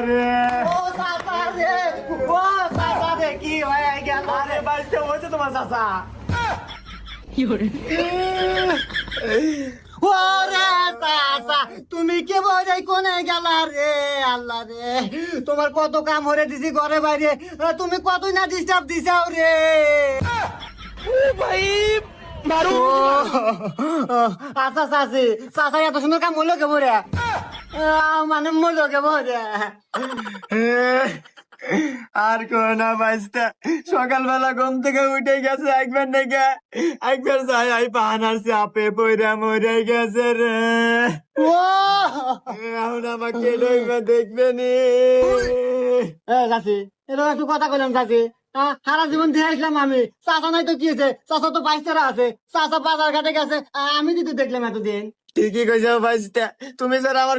রে ও চাচা রে, ও চাচা রে, কি হয়ে গেল আরে রে? বাড়িতে হয়েছে তোমার চাচা ওরে চাচা, তুমি কে বোঝাই কোনে গেলা রে? আল্লাহ রে, তোমার কত কাম হরে দিছি ঘরে বাইরে, তুমি কতই না ডিস্টার্ব দিছাও রে। ও, আচ্ছা চাচি, চাচা এত সুন্দর কাম হলো কেমন রে? মানে মরলো কেমন রে? আর কোনো না বাঁচতে সকালবেলা ঘুম থেকে উঠে গেছে একবার নাকি একবার যাই আই পাহানার চাপে পইরা মরে গেছে রে ও এখন আমাকে ডইবা দেখবে নি চাচি, এরকম একটু কথা কইলাম চাচি। সারা জীবন দিয়ে আসলাম আমি, চাচা নাই তো কি হয়েছে? চাচা তো বাইশটারা আছে, চাচা বাজার ঘাটে গেছে, আমি যদি দেখলাম এতদিন। ঠিকই কইছো বাঁচতে তুমি স্যার আমার